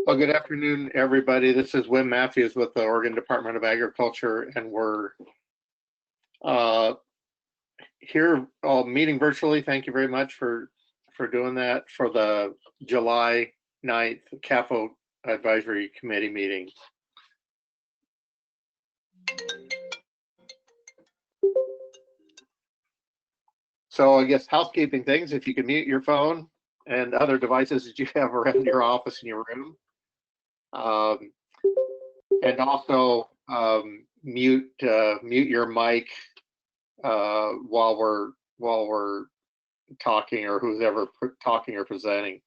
Well, good afternoon, everybody. This is Wim Matthews with the Oregon Department of Agriculture, and we're here meeting virtually. Thank you very much for doing that for the July 9th CAFO Advisory Committee meeting. So I guess housekeeping things, if you can mute your phone and other devices that you have around your office and your room. And also mute your mic while we're talking, or who's ever talking or presenting.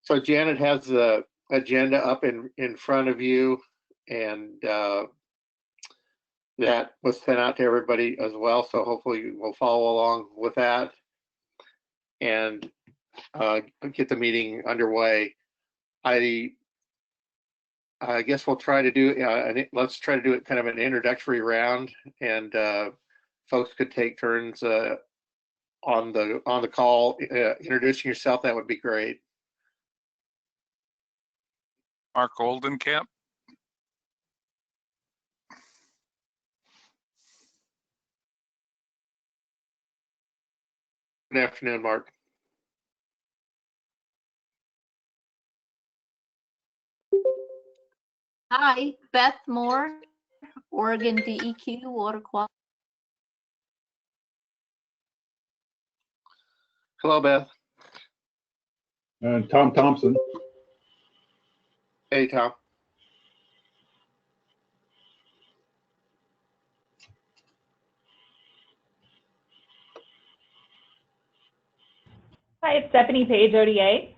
So Janet has the agenda up in front of you, and that was sent out to everybody as well. So hopefully you will follow along with that and get the meeting underway. I guess we'll try to do, let's try to do it kind of an introductory round, and folks could take turns on the call, introducing yourself. That would be great. Mark Oldenkamp. Good afternoon, Mark. Hi, Beth Moore, Oregon DEQ Water Quality. Hello, Beth. Tom Thompson. Hey, Tom. Hi, it's Stephanie, Page ODA.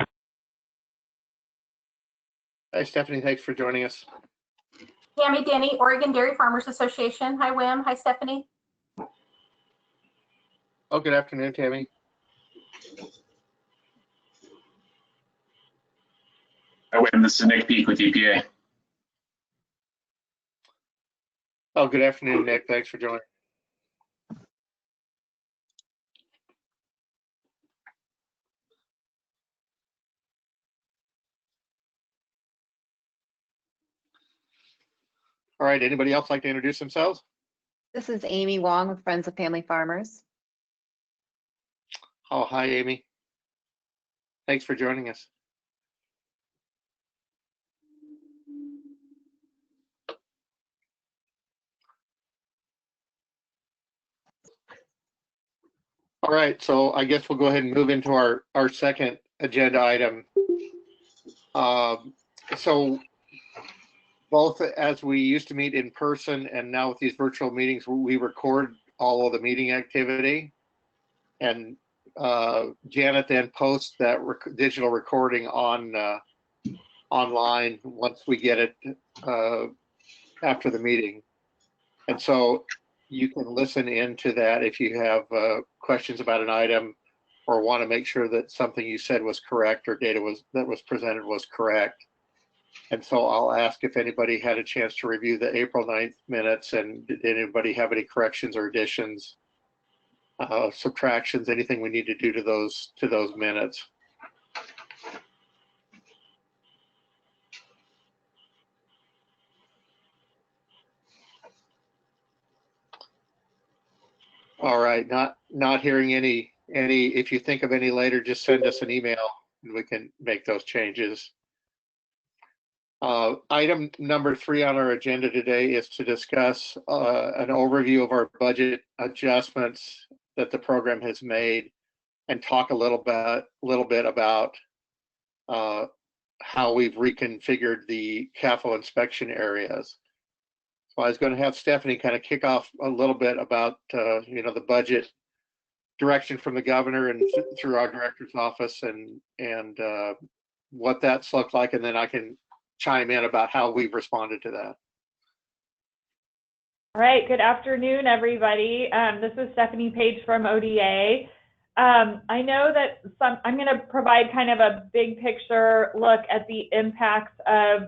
Hi, Stephanie. Thanks for joining us. Tammy Denny, Oregon Dairy Farmers Association. Hi, Wim. Hi, Stephanie. Oh, good afternoon, Tammy. Hi, Wim. This is Nick Peak with EPA. Oh, good afternoon, Nick. Thanks for joining. All right, anybody else like to introduce themselves? This is Amy Wong with Friends of Family Farmers. Oh, hi, Amy. Thanks for joining us. All right, so I guess we'll go ahead and move into our second agenda item. So both as we used to meet in person and now with these virtual meetings, we record all of the meeting activity, and Janet then posts that digital recording on online once we get it after the meeting. And so you can listen into that if you have questions about an item or want to make sure that something you said was correct or data that was presented was correct. And so I'll ask if anybody had a chance to review the April 9th minutes, and did anybody have any corrections or additions, subtractions, anything we need to do to those minutes. All right, not hearing any, if you think of any later, just send us an email and we can make those changes. Item number 3 on our agenda today is to discuss an overview of our budget adjustments that the program has made, and talk a little bit about how we've reconfigured the CAFO inspection areas. So I was going to have Stephanie kind of kick off a little bit about the budget direction from the governor and through our director's office, and what that's looked like, and then I can chime in about how we've responded to that. All right, good afternoon, everybody. This is Stephanie Page from ODA. I know that I'm going to provide kind of a big picture look at the impacts of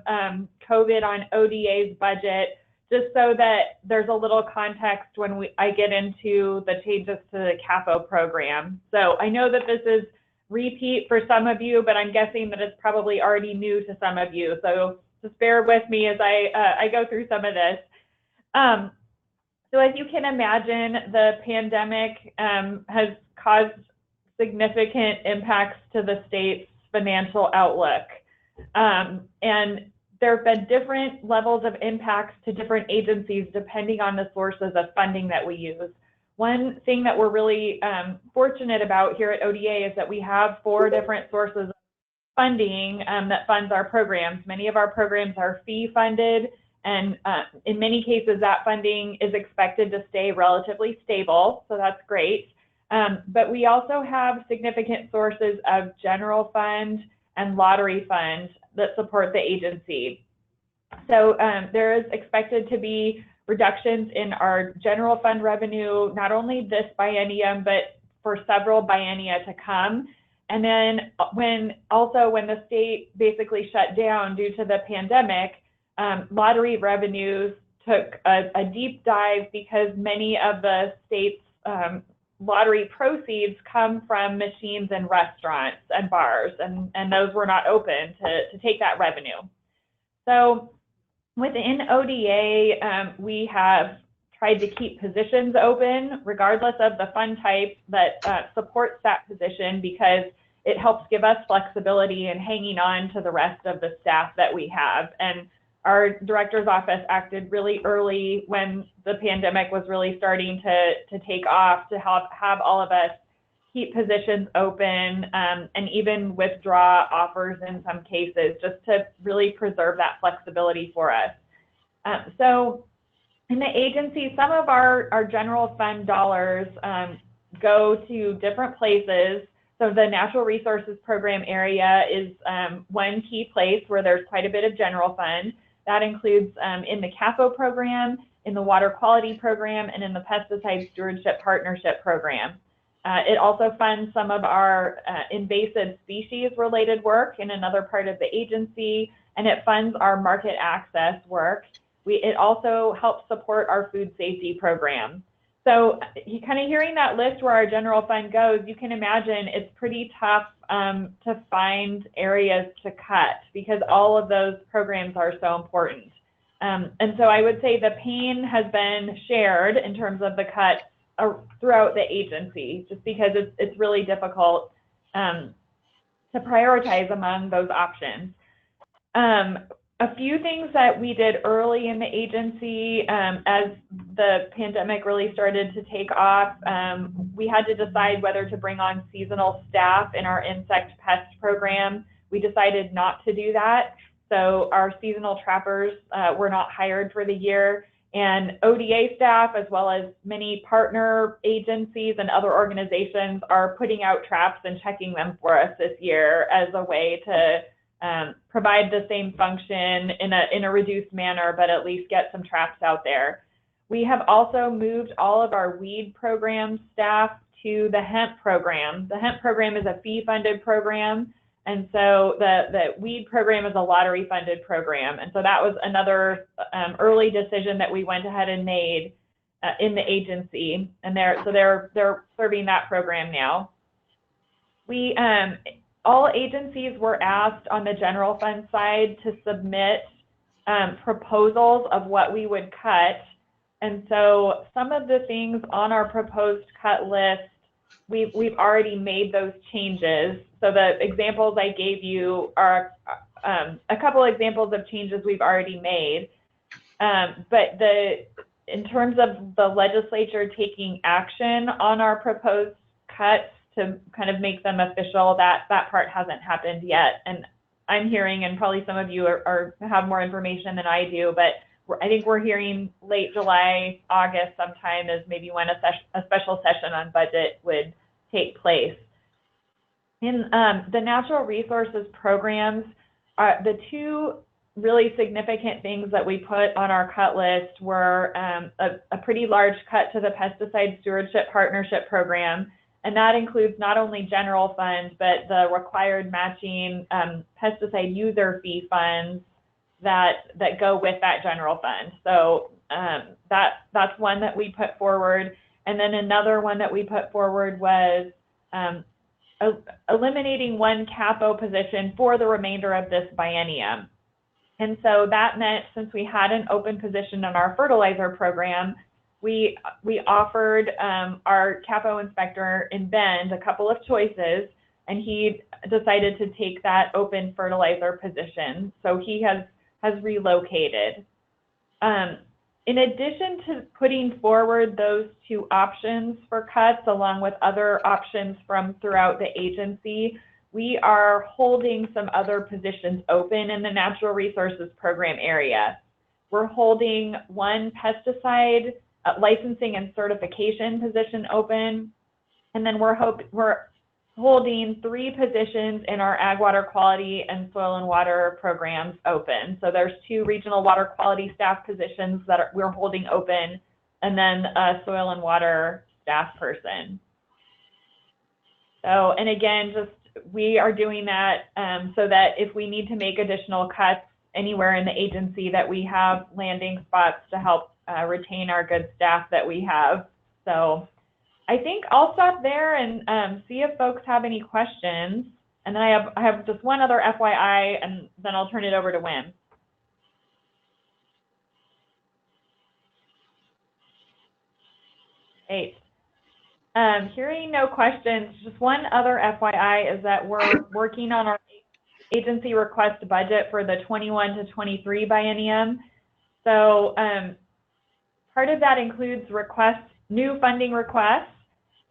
COVID on ODA's budget, just so that there's a little context when I get into the changes to the CAFO program. So I know that this is repeat for some of you, but I'm guessing that it's probably already new to some of you. So just bear with me as I go through some of this. So as you can imagine, the pandemic has caused significant impacts to the state's financial outlook. And there have been different levels of impacts to different agencies depending on the sources of funding that we use. One thing that we're really fortunate about here at ODA is that we have 4 different sources of funding that funds our programs. Many of our programs are fee funded, and in many cases that funding is expected to stay relatively stable, so that's great. But we also have significant sources of general fund and lottery fund that support the agency. So there is expected to be reductions in our general fund revenue, not only this biennium, but for several biennia to come. And then when the state basically shut down due to the pandemic, lottery revenues took a deep dive because many of the state's lottery proceeds come from machines in restaurants and bars, and those were not open to take that revenue. So within ODA, we have tried to keep positions open regardless of the fund type that supports that position, because it helps give us flexibility in hanging on to the rest of the staff that we have. And our director's office acted really early when the pandemic was really starting to take off to have all of us keep positions open and even withdraw offers in some cases, just to really preserve that flexibility for us. So in the agency, some of our general fund dollars go to different places. So the Natural Resources Program area is one key place where there's quite a bit of general fund. That includes in the CAFO program, in the Water Quality Program, and in the Pesticide Stewardship Partnership Program. It also funds some of our invasive species related work in another part of the agency, and it funds our market access work. It also helps support our food safety program. So kind of hearing that list where our general fund goes, you can imagine it's pretty tough to find areas to cut because all of those programs are so important. And so I would say the pain has been shared in terms of the cuts throughout the agency, just because it's really difficult to prioritize among those options. A few things that we did early in the agency as the pandemic really started to take off, we had to decide whether to bring on seasonal staff in our insect pest program. We decided not to do that. So our seasonal trappers were not hired for the year, and ODA staff, as well as many partner agencies and other organizations, are putting out traps and checking them for us this year as a way to provide the same function in a reduced manner, but at least get some traps out there. We have also moved all of our weed program staff to the hemp program. The hemp program is a fee-funded program, and so the weed program is a lottery-funded program. And so that was another early decision that we went ahead and made in the agency, and they're serving that program now. All agencies were asked on the general fund side to submit proposals of what we would cut. And so some of the things on our proposed cut list, we've already made those changes. So the examples I gave you are a couple examples of changes we've already made. But in terms of the legislature taking action on our proposed cuts, to kind of make them official, that part hasn't happened yet. And I'm hearing, and probably some of you have more information than I do, but I think we're hearing late July, August sometime is maybe when a special session on budget would take place. In the natural resources programs, the two really significant things that we put on our cut list were a pretty large cut to the Pesticide Stewardship Partnership Program. And that includes not only general funds, but the required matching pesticide user fee funds that go with that general fund. So that's one that we put forward. And then another one that we put forward was a eliminating one CAFO position for the remainder of this biennium. And so that meant, since we had an open position in our fertilizer program, we offered our CAFO inspector in Bend a couple of choices, and he decided to take that open fertilizer position. So he has relocated. In addition to putting forward those two options for cuts, along with other options from throughout the agency, we are holding some other positions open in the natural resources program area. We're holding one pesticide licensing and certification position open, and then we're holding 3 positions in our ag water quality and soil and water programs open. So there's 2 regional water quality staff positions that we're holding open, and then a soil and water staff person. So, and again, just we are doing that so that if we need to make additional cuts anywhere in the agency, that we have landing spots to help retain our good staff that we have. So I think I'll stop there and see if folks have any questions. And then I have just one other FYI, and then I'll turn it over to Wim. Great. Hearing no questions, just one other FYI is that we're working on our agency request budget for the 21 to 23 biennium. So part of that includes new funding requests.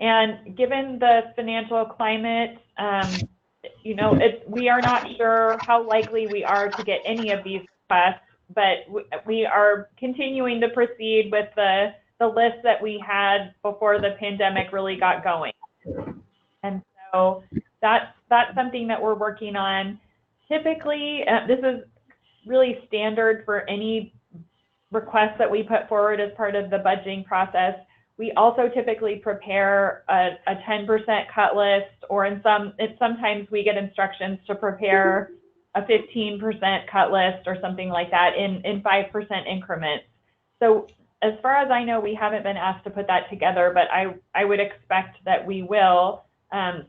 And given the financial climate, you know, we are not sure how likely we are to get any of these requests, but we are continuing to proceed with the list that we had before the pandemic really got going. And so that's something that we're working on. Typically, this is really standard for any request that we put forward as part of the budgeting process. We also typically prepare a 10% cut list, or sometimes we get instructions to prepare a 15% cut list or something like that in 5% increments. So as far as I know, we haven't been asked to put that together, but I would expect that we will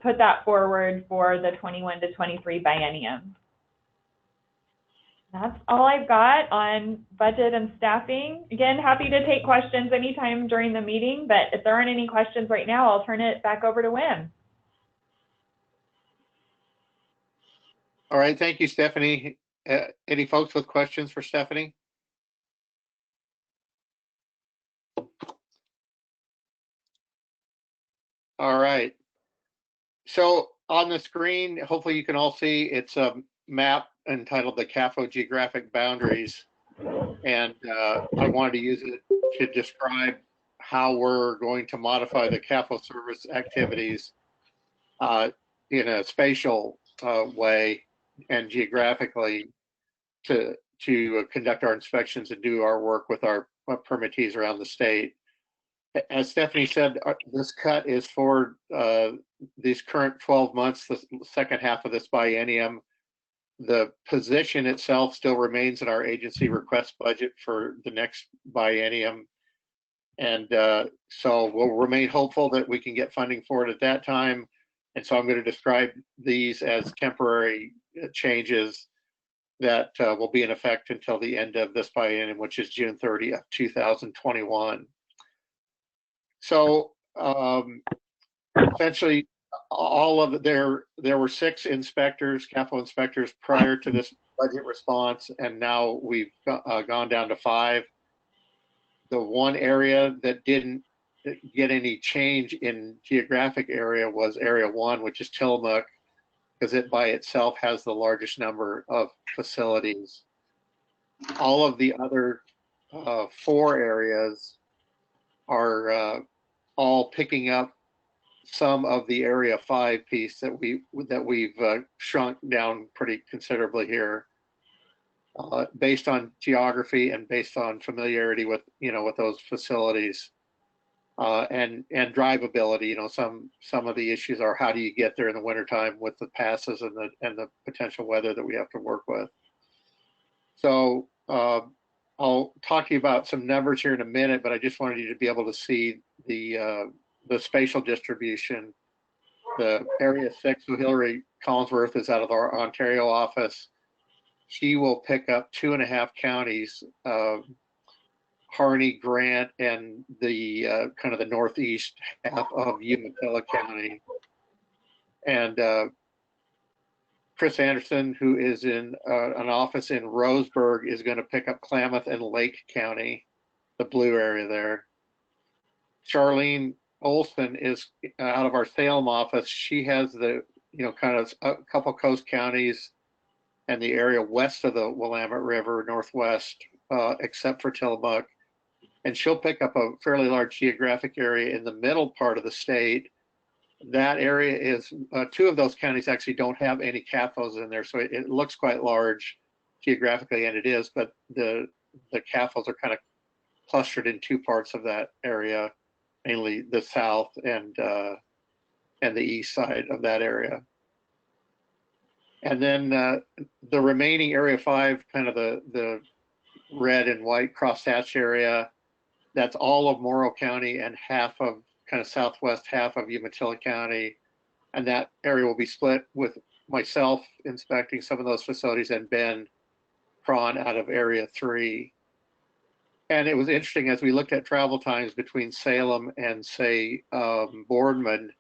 put that forward for the 21 to 23 biennium. That's all I've got on budget and staffing. Again, happy to take questions anytime during the meeting, but if there aren't any questions right now, I'll turn it back over to Wim. All right, thank you, Stephanie. Any folks with questions for Stephanie? All right. So on the screen, hopefully you can all see, it's a map entitled the CAFO Geographic Boundaries. And I wanted to use it to describe how we're going to modify the CAFO service activities in a spatial way and geographically to conduct our inspections and do our work with our permittees around the state. As Stephanie said, this cut is for these current 12 months, the second half of this biennium. The position itself still remains in our agency request budget for the next biennium. And so we'll remain hopeful that we can get funding for it at that time. And so I'm going to describe these as temporary changes that will be in effect until the end of this biennium, which is June 30th, 2021. So essentially, all of there were 6 inspectors, CAFO inspectors, prior to this budget response, and now we've gone down to 5. The one area that didn't get any change in geographic area was Area 1, which is Tillamook, because it by itself has the largest number of facilities. All of the other 4 areas are all picking up some of the Area 5 piece that we've shrunk down pretty considerably here, based on geography and based on familiarity with with those facilities, and drivability. Some of the issues are, how do you get there in the wintertime with the passes and the potential weather that we have to work with. So I'll talk to you about some numbers here in a minute, but I just wanted you to be able to see the spatial distribution the Area 6, so Hillary Collinsworth is out of our Ontario office. She will pick up 2.5 counties, Harney, Grant, and the kind of the northeast half of Umatilla County. And Chris Anderson, who is in an office in Roseburg, is going to pick up Klamath and Lake County, the blue area there. Charlene Olson is out of our Salem office. She has the, kind of a couple coast counties and the area west of the Willamette River, northwest, except for Tillamook. And she'll pick up a fairly large geographic area in the middle part of the state. That area is, 2 of those counties actually don't have any CAFOs in there, so it looks quite large geographically, and it is, but the CAFOs are kind of clustered in 2 parts of that area, mainly the south and the east side of that area. And then the remaining Area 5, kind of the red and white crosshatch area, that's all of Morrow County and half of kind of southwest half of Umatilla County. And that area will be split with myself inspecting some of those facilities and Ben Cron out of Area 3. And it was interesting as we looked at travel times between Salem and, say, Boardman,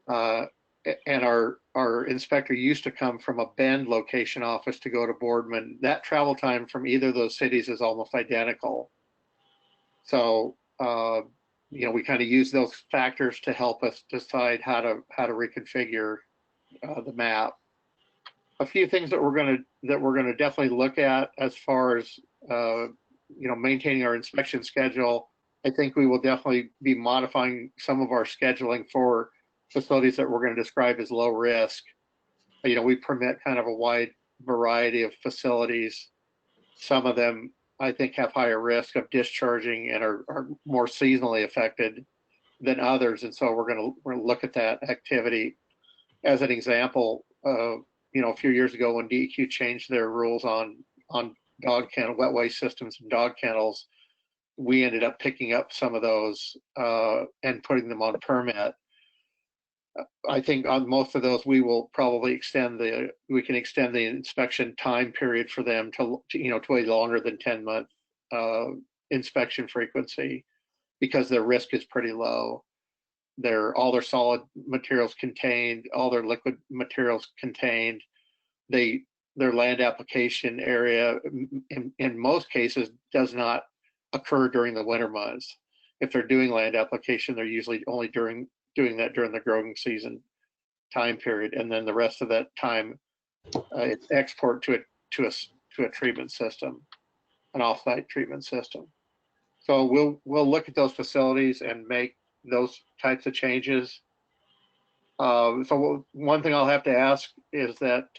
and our inspector used to come from a Bend location office to go to Boardman. That travel time from either of those cities is almost identical. So, we kind of use those factors to help us decide how to reconfigure the map. A few things that we're going to definitely look at as far as maintaining our inspection schedule. I think we will definitely be modifying some of our scheduling for facilities that we're going to describe as low risk. We permit kind of a wide variety of facilities. Some of them, I think, have higher risk of discharging and are more seasonally affected than others. And so we're going to look at that activity. As an example, a few years ago when DEQ changed their rules on dog kennel, wet waste systems and dog kennels, we ended up picking up some of those and putting them on permit. I think on most of those, we will probably extend the inspection time period for them to a longer than 10-month inspection frequency, because their risk is pretty low. All their solid materials contained, all their liquid materials contained. Their land application area, in most cases, does not occur during the winter months. If they're doing land application, they're usually only doing that during the growing season time period, and then the rest of that time it's export to a treatment system, an off-site treatment system. So we'll look at those facilities and make those types of changes. So one thing I'll have to ask is that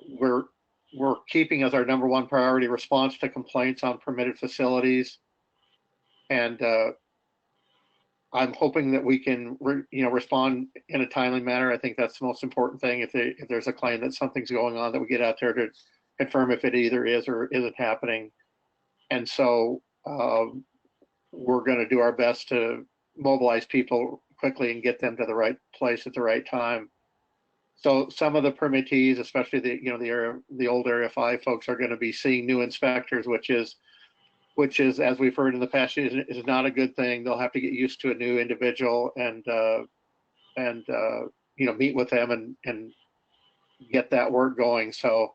we're keeping as our number 1 priority response to complaints on permitted facilities, and I'm hoping that we can, respond in a timely manner. I think that's the most important thing. If there's a claim that something's going on, that we get out there to confirm if it either is or isn't happening. And so we're going to do our best to mobilize people quickly and get them to the right place at the right time. So some of the permittees, especially the old Area 5 folks, are going to be seeing new inspectors, which is, as we've heard in the past, is not a good thing. They'll have to get used to a new individual and meet with them and get that work going. So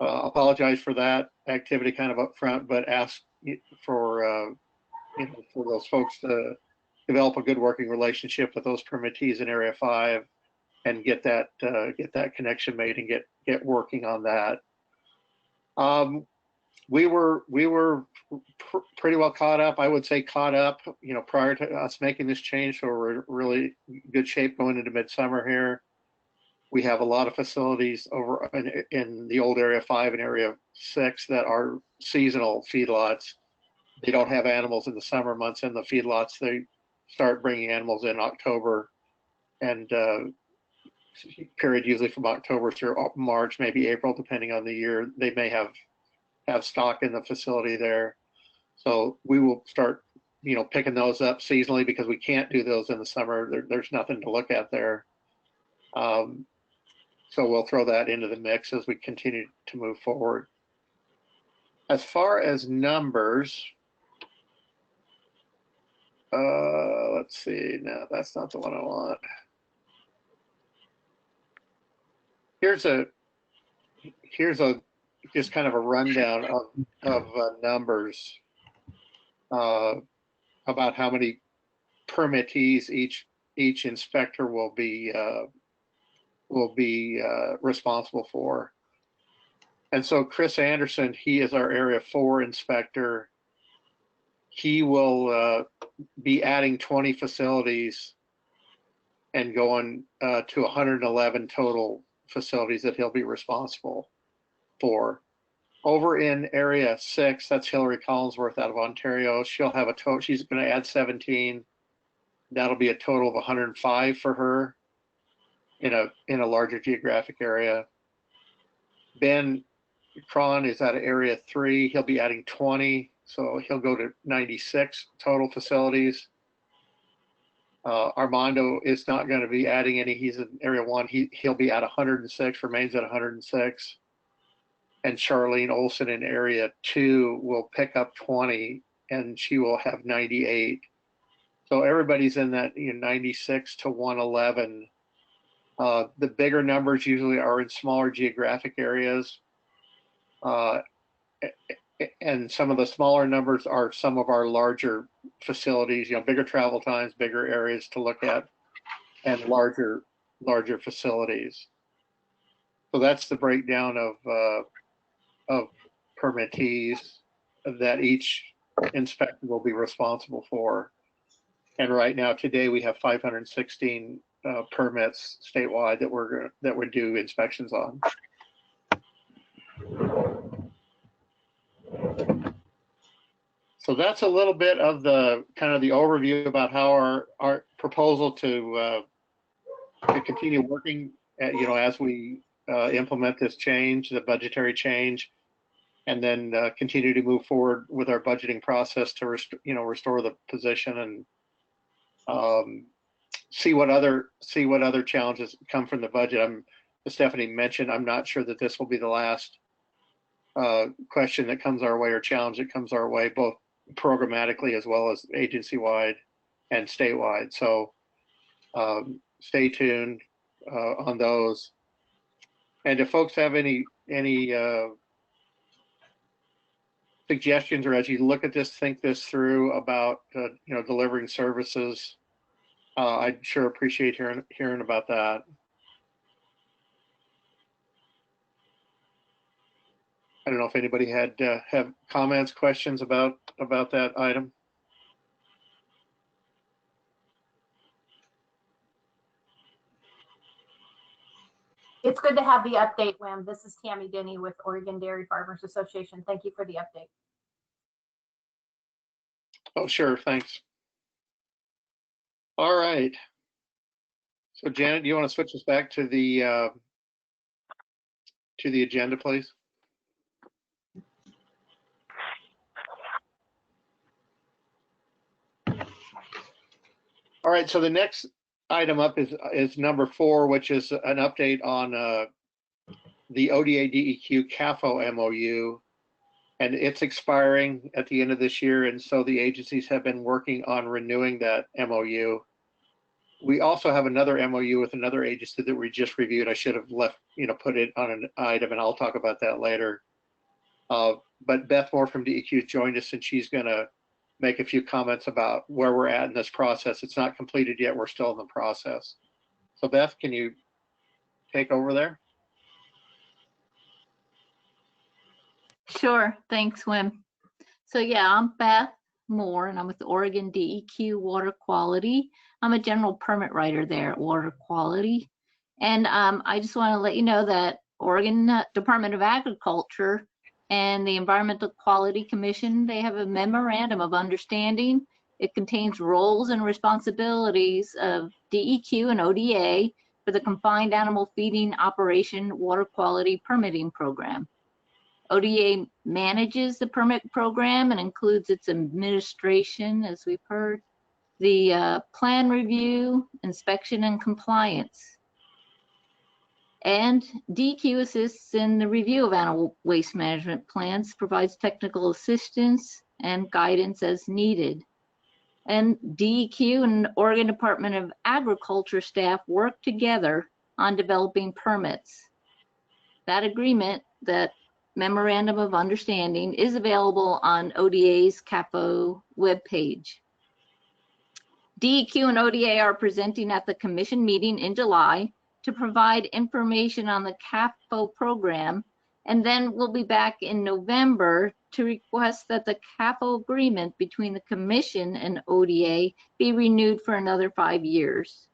apologize for that activity kind of up front, but ask for those folks to develop a good working relationship with those permittees in Area 5 and get that connection made and get working on that. We were pretty well caught up. I would say caught up, prior to us making this change. So we're really good shape going into midsummer here. We have a lot of facilities over in the old Area 5 and Area 6 that are seasonal feedlots. They don't have animals in the summer months in the feedlots. They start bringing animals in October, and period usually from October through March, maybe April, depending on the year. They may have stock in the facility there. So we will start picking those up seasonally because we can't do those in the summer. There's nothing to look at there. So we'll throw that into the mix as we continue to move forward. As far as numbers, let's see. No, that's not the one I want. Here's a just kind of a rundown of numbers about how many permittees each inspector will be responsible for. And so Chris Anderson, he is our Area 4 inspector. He will be adding 20 facilities and going to 111 total facilities that he'll be responsible for. Over in Area 6, that's Hillary Collinsworth out of Ontario. She'll have a total, she's going to add 17. That'll be a total of 105 for her in a larger geographic area. Ben Cron is out of Area 3. He'll be adding 20, so he'll go to 96 total facilities. Armando is not going to be adding any. He's in Area 1. He'll be at 106, remains at 106. And Charlene Olson in Area 2 will pick up 20, and she will have 98. So everybody's in that 96 to 111. The bigger numbers usually are in smaller geographic areas. And some of the smaller numbers are some of our larger facilities, bigger travel times, bigger areas to look at, and larger facilities. So that's the breakdown of permittees that each inspector will be responsible for. And right now, today, we have 516 permits statewide that we're due inspections on. So that's a little bit of the kind of the overview about how our proposal to continue working as we implement this change, the budgetary change, and then continue to move forward with our budgeting process to restore the position and see what other challenges come from the budget. As Stephanie mentioned, I'm not sure that this will be the last question that comes our way or challenge that comes our way, both programmatically as well as agency-wide and statewide. So stay tuned on those. And if folks have any suggestions, or as you look at this, think this through about delivering services, I'd sure appreciate hearing about that. I don't know if anybody had have comments, questions about that item. It's good to have the update, Wim. This is Tammy Denny with Oregon Dairy Farmers Association. Thank you for the update. Oh, sure, thanks. All right. So Janet, do you want to switch us back to the agenda, please? All right, so the next item up is number 4, which is an update on the ODA DEQ CAFO MOU, and it's expiring at the end of this year, and so the agencies have been working on renewing that MOU. We also have another MOU with another agency that we just reviewed. I should have put it on an item, and I'll talk about that later. But Beth Moore from DEQ joined us, and she's going to make a few comments about where we're at in this process. It's not completed yet. We're still in the process. So Beth, can you take over there? Sure, thanks, Wim. So yeah, I'm Beth Moore, and I'm with the Oregon DEQ Water Quality. I'm a general permit writer there at Water Quality. And I just want to let you know that Oregon Department of Agriculture and the Environmental Quality Commission, they have a memorandum of understanding. It contains roles and responsibilities of DEQ and ODA for the Confined Animal Feeding Operation Water Quality Permitting Program. ODA manages the permit program and includes its administration, as we've heard, the plan review, inspection, and compliance. And DEQ assists in the review of animal waste management plans, provides technical assistance and guidance as needed. And DEQ and Oregon Department of Agriculture staff work together on developing permits. That agreement, that memorandum of understanding, is available on ODA's CAFO webpage. DEQ and ODA are presenting at the commission meeting in July to provide information on the CAFO program, and then we'll be back in November to request that the CAFO agreement between the commission and ODA be renewed for another 5 years.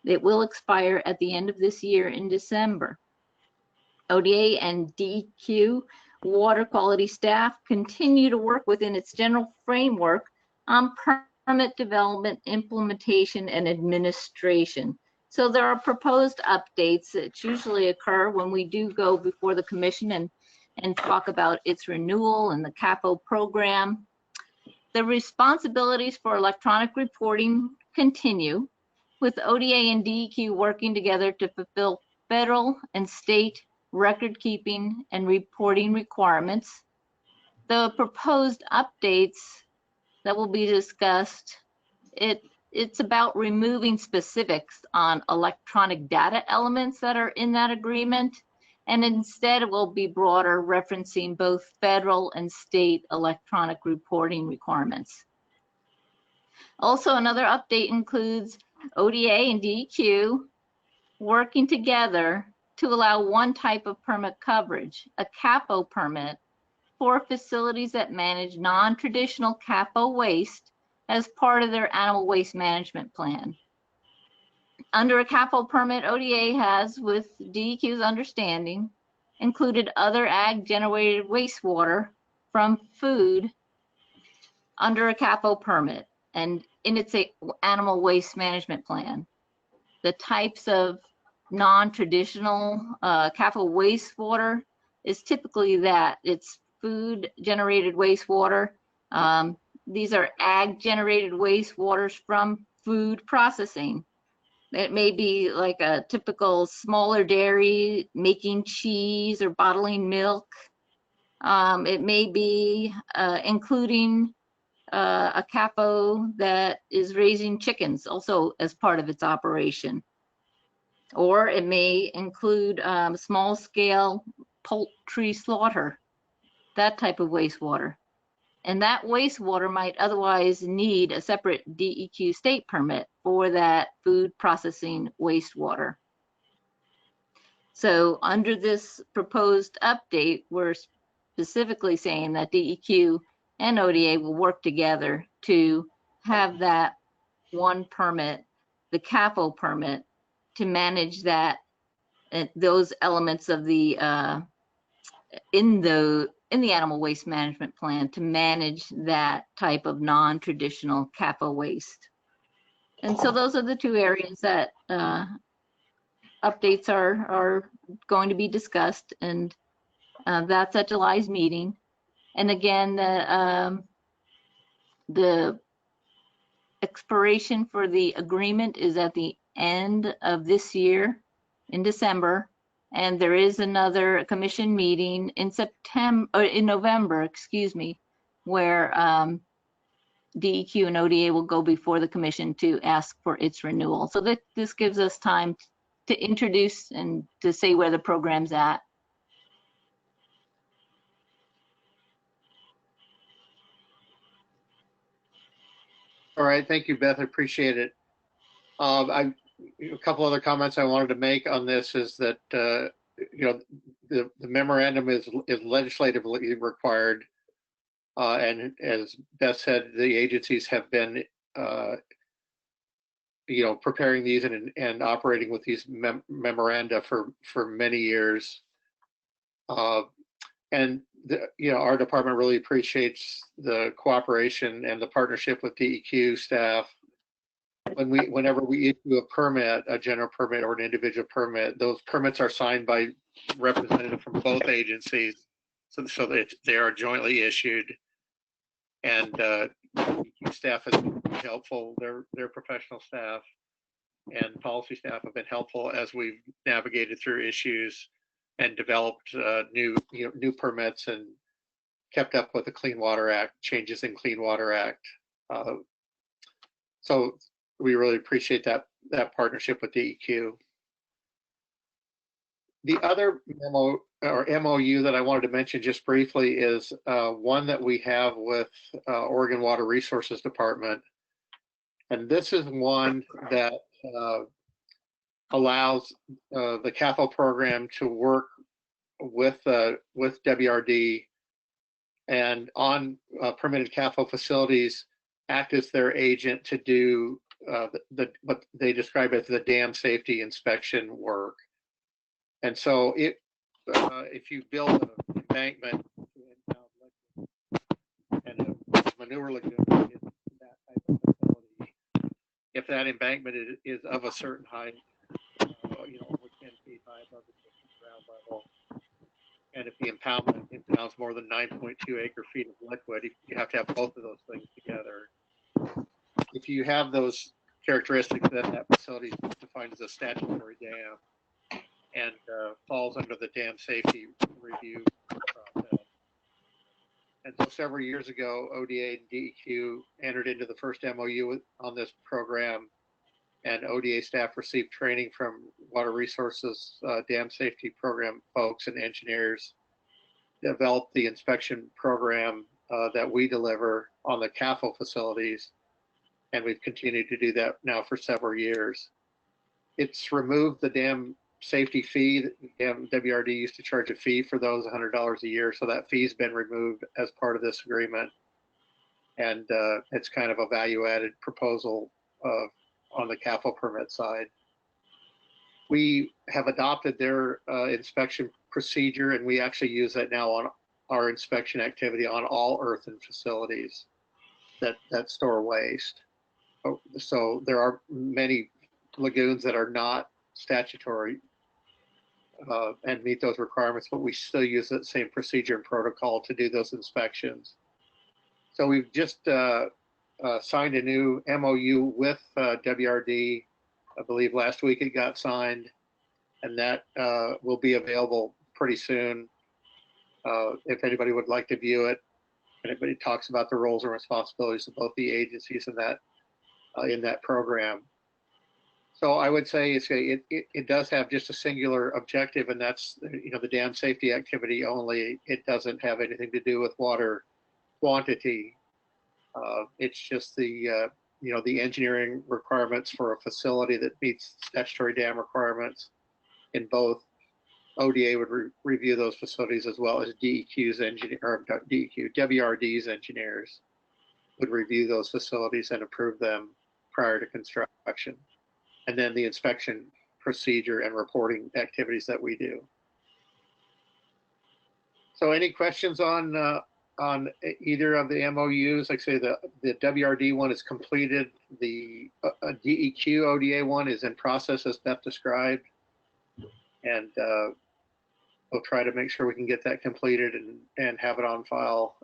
It will expire at the end of this year in December. ODA and DEQ water quality staff continue to work within its general framework on permit development, implementation, and administration. So there are proposed updates that usually occur when we do go before the commission and talk about its renewal and the CAFO program. The responsibilities for electronic reporting continue, with ODA and DEQ working together to fulfill federal and state record keeping and reporting requirements. The proposed updates that will be discussed, it's about removing specifics on electronic data elements that are in that agreement, and instead it will be broader, referencing both federal and state electronic reporting requirements. Also, another update includes ODA and DEQ working together to allow one type of permit coverage, a CAFO permit, for facilities that manage non-traditional CAFO waste as part of their animal waste management plan. Under a CAFO permit, ODA has, with DEQ's understanding, included other ag-generated wastewater from food under a CAFO permit and in its animal waste management plan. The types of non-traditional CAFO wastewater is typically that. It's food-generated wastewater. These are ag-generated wastewaters from food processing. It may be like a typical smaller dairy making cheese or bottling milk. It may be including a CAFO that is raising chickens also as part of its operation. Or it may include small-scale poultry slaughter, that type of wastewater. And that wastewater might otherwise need a separate DEQ state permit for that food processing wastewater. So under this proposed update, we're specifically saying that DEQ and ODA will work together to have that one permit, the CAFO permit, to manage that, those elements of the in the animal waste management plan, to manage that type of non-traditional CAFO waste. And so those are the two areas that updates are going to be discussed, and that's at July's meeting. And again, the expiration for the agreement is at the end of this year in December, and there is another commission meeting in November, excuse me, where DEQ and ODA will go before the commission to ask for its renewal. So this gives us time to introduce and to say where the program's at. All right, thank you, Beth. I appreciate it. A couple other comments I wanted to make on this is that the memorandum is legislatively required, and as Beth said, the agencies have been preparing these and operating with these memoranda for many years. And our department really appreciates the cooperation and the partnership with DEQ staff. Whenever we issue a permit, a general permit or an individual permit, those permits are signed by representatives from both agencies. so that they are jointly issued. And DEQ staff has been helpful. Their professional staff and policy staff have been helpful as we've navigated through issues and developed new permits and kept up with the Clean Water Act, changes in Clean Water Act. So we really appreciate that partnership with DEQ. The other memo or MOU that I wanted to mention just briefly is one that we have with Oregon Water Resources Department. And this is one that allows the CAFO program to work with WRD and on permitted CAFO facilities, act as their agent to do what they describe as the dam safety inspection work. And so if you build an embankment and a manure lagoon is that type of facility, if that embankment is of a certain height, over 10 feet high above the ground level, and if the impoundment impounds more than 9.2 acre-feet of liquid, you have to have both of those things together. If you have those characteristics, then that facility is defined as a statutory dam and falls under the dam safety review process. And so several years ago, ODA and DEQ entered into the first MOU on this program, and ODA staff received training from Water Resources Dam Safety Program folks and engineers, developed the inspection program that we deliver on the CAFO facilities, and we've continued to do that now for several years. It's removed the dam safety fee. WRD used to charge a fee for those, $100 a year, so that fee's been removed as part of this agreement, and it's kind of a value-added proposal on the CAFO permit side. We have adopted their inspection procedure, and we actually use that now on our inspection activity on all earthen facilities that store waste. So there are many lagoons that are not statutory and meet those requirements, but we still use that same procedure and protocol to do those inspections. So we've just signed a new MOU with WRD. I believe last week it got signed, and that will be available pretty soon. If anybody would like to view it, anybody talks about the roles and responsibilities of both the agencies in that program. So I would say it does have just a singular objective, and that's the dam safety activity only. It doesn't have anything to do with water quantity. It's just the engineering requirements for a facility that meets statutory dam requirements. In both, ODA would review those facilities, as well as WRD's engineers would review those facilities and approve them prior to construction. And then the inspection procedure and reporting activities that we do. So any questions on either of the MOUs? Like I say, the WRD one is completed. The DEQ ODA one is in process, as Beth described. And we'll try to make sure we can get that completed and have it on file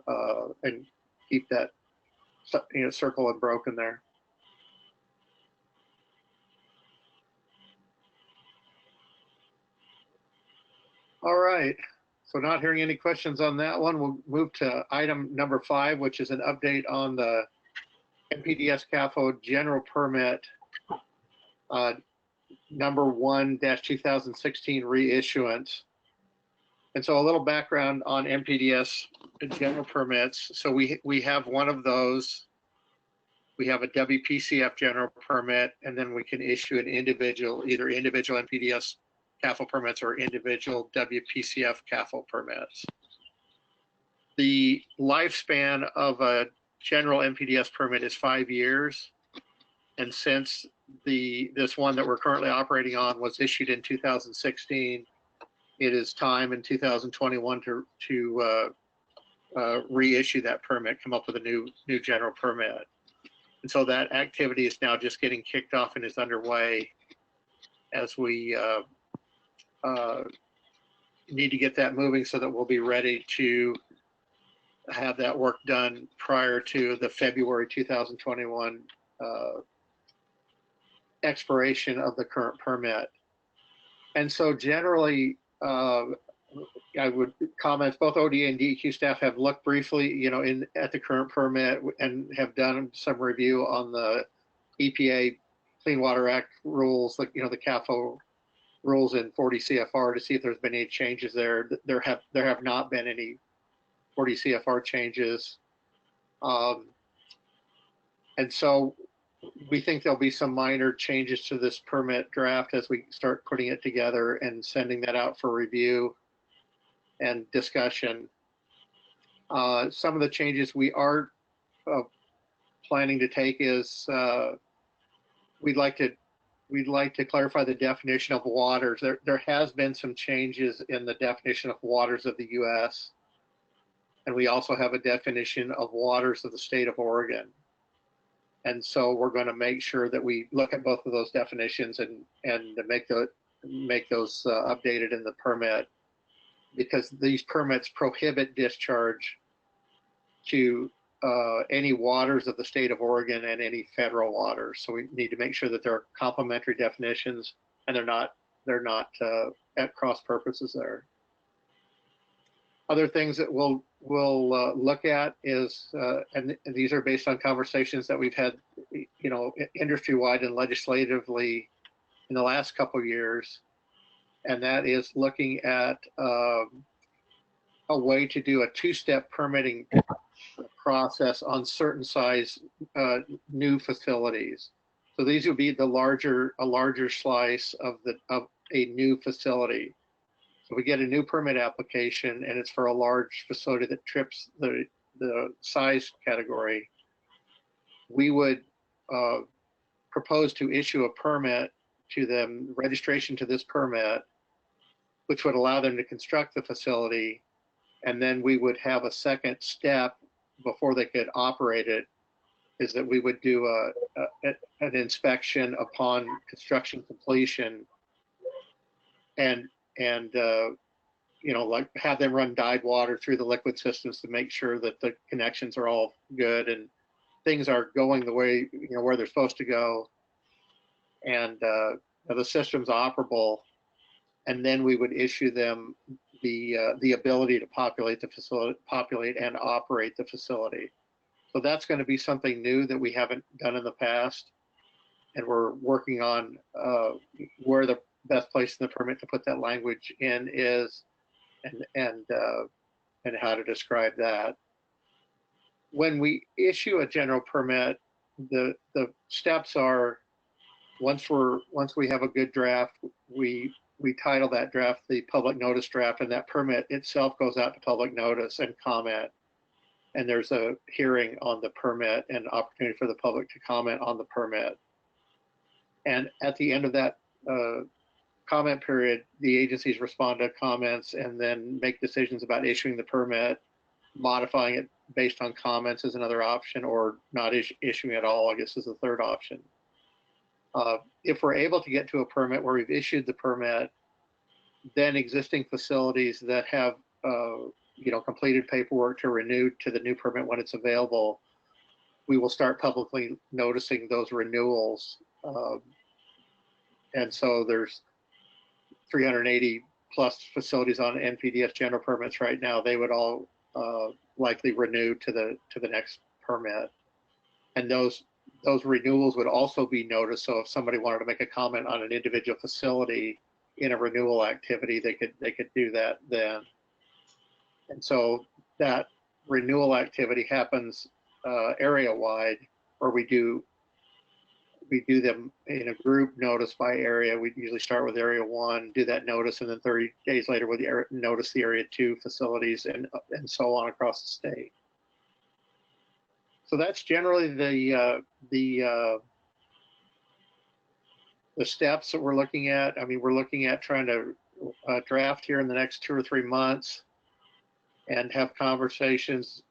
and keep that circle unbroken there. All right, so not hearing any questions on that one, we'll move to item number 5, which is an update on the NPDES CAFO general permit number 1-2016 reissuance. And so a little background on NPDES general permits. So we have one of those. We have a WPCF general permit, and then we can issue an either individual NPDES CAFO permits or individual WPCF CAFO permits. The lifespan of a general NPDES permit is 5 years. And since this one that we're currently operating on was issued in 2016, it is time in 2021 to reissue that permit, come up with a new general permit. And so that activity is now just getting kicked off and is underway as we need to get that moving so that we'll be ready to have that work done prior to the February 2021 expiration of the current permit. And so generally, I would comment both ODA and DEQ staff have looked briefly, at the current permit and have done some review on the EPA Clean Water Act rules, like, the CAFO rules in 40 CFR to see if there's been any changes there. There have not been any 40 CFR changes. And so we think there'll be some minor changes to this permit draft as we start putting it together and sending that out for review and discussion. Some of the changes we are planning to take is we'd like to clarify the definition of waters. There has been some changes in the definition of waters of the U.S. And we also have a definition of waters of the state of Oregon. And so we're going to make sure that we look at both of those definitions and make those updated in the permit, because these permits prohibit discharge to any waters of the state of Oregon and any federal waters. So we need to make sure that there are complementary definitions and they're not at cross purposes there. Other things that we'll look at is, and these are based on conversations that we've had, industry-wide and legislatively in the last couple of years, and that is looking at a way to do a two-step permitting process on certain size new facilities. So these would be a larger slice of a new facility. So we get a new permit application and it's for a large facility that trips the size category. We would propose to issue a permit to them, registration to this permit, which would allow them to construct the facility. And then we would have a second step before they could operate it, is that we would do an inspection upon construction completion and like have them run dyed water through the liquid systems to make sure that the connections are all good and things are going the way, where they're supposed to go, and the system's operable. And then we would issue them the ability to populate and operate the facility. So that's going to be something new that we haven't done in the past, and we're working on where the best place in the permit to put that language in is, and how to describe that. When we issue a general permit, the steps are, once we have a good draft, we title that draft the public notice draft, and that permit itself goes out to public notice and comment. And there's a hearing on the permit and opportunity for the public to comment on the permit. And at the end of that comment period, the agencies respond to comments and then make decisions about issuing the permit. Modifying it based on comments is another option, or not issuing at all, I guess, is the third option. If we're able to get to a permit where we've issued the permit, then existing facilities that have completed paperwork to renew to the new permit when it's available, we will start publicly noticing those renewals. And so there's 380 plus facilities on NPDES general permits right now. They would all likely renew to the next permit, and those renewals would also be noticed. So if somebody wanted to make a comment on an individual facility in a renewal activity, they could do that then. And so that renewal activity happens area wide, or we do them in a group notice by area. We usually start with area 1, do that notice, and then 30 days later with notice the area 2 facilities, and so on across the state. So that's generally the steps that we're looking at. I mean, we're looking at trying to draft here in the next 2 or 3 months and have conversations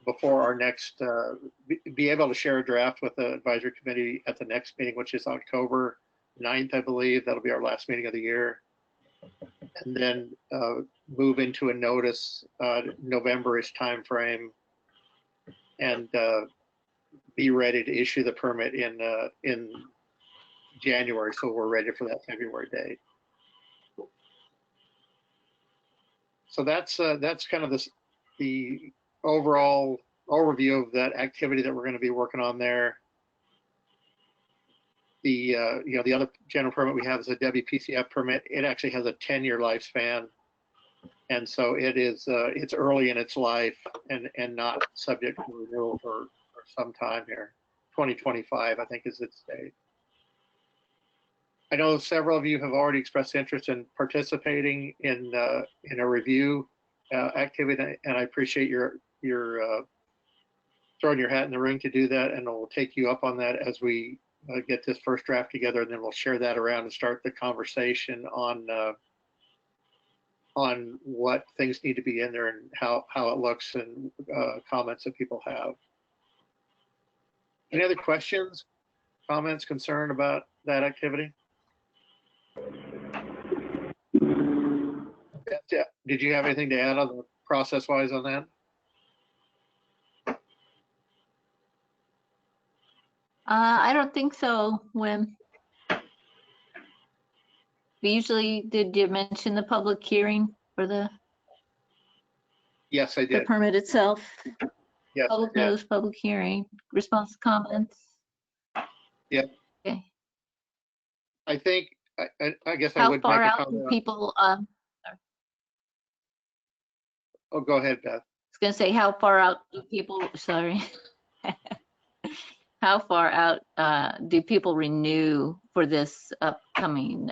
before our next, be able to share a draft with the advisory committee at the next meeting, which is October 9th, I believe. That'll be our last meeting of the year. and then move into a notice November-ish timeframe, and be ready to issue the permit in January, so we're ready for that February date. So that's kind of the overall overview of that activity that we're going to be working on there. The the other general permit we have is a WPCF permit. It actually has a 10-year lifespan, and so it's early in its life and not subject to renewal for some time here. 2025, I think, is its date. I know several of you have already expressed interest in participating in a review activity, and I appreciate your throwing your hat in the ring to do that, and we'll take you up on that as we get this first draft together, and then we'll share that around and start the conversation on what things need to be in there and how it looks, and comments that people have. Any other questions, comments, concern about that activity? Did you have anything to add on the process-wise on that? I don't think so, Wim. We usually, did you mention the public hearing for the Yes, I the did. permit itself? Yes, I Public did. notice, public hearing, response to comments? Yep. Okay. I think, I guess I How would far make a out do comment. people, Oh, go ahead, Beth. I was gonna say, how far out do people, sorry. How far out do people renew for this upcoming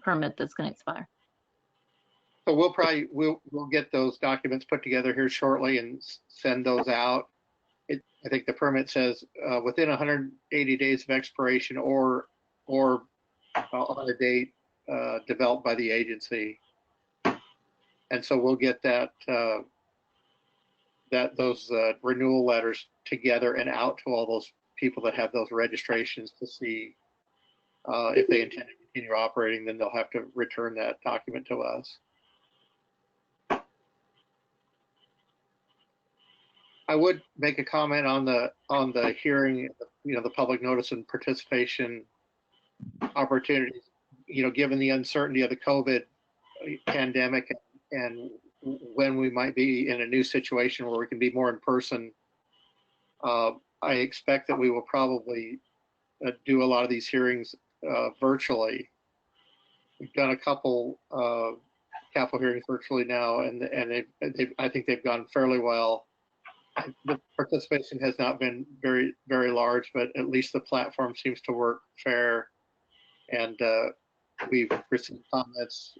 permit that's gonna expire? So we'll get those documents put together here shortly and send those out. I think the permit says within 180 days of expiration or on a date developed by the agency. And so we'll get those renewal letters together and out to all those people that have those registrations to see if they intend to continue operating. Then they'll have to return that document to us. I would make a comment on the hearing, the public notice and participation opportunities. Given the uncertainty of the COVID pandemic and when we might be in a new situation where we can be more in person, I expect that we will probably do a lot of these hearings virtually. We've done a couple CAFO hearings virtually now, and I think they've gone fairly well. The participation has not been very, very large, but at least the platform seems to work fair. And we've received comments,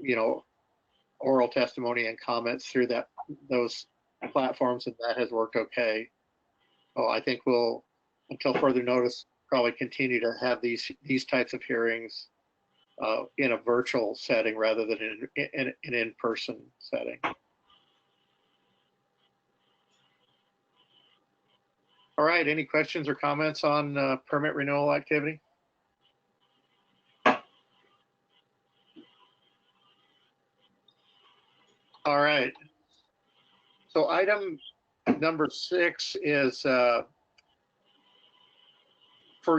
oral testimony and comments through those platforms, and that has worked okay. So I think we'll, until further notice, probably continue to have these types of hearings in a virtual setting rather than in an in-person setting. All right, any questions or comments on permit renewal activity? All right. So item number 6 is for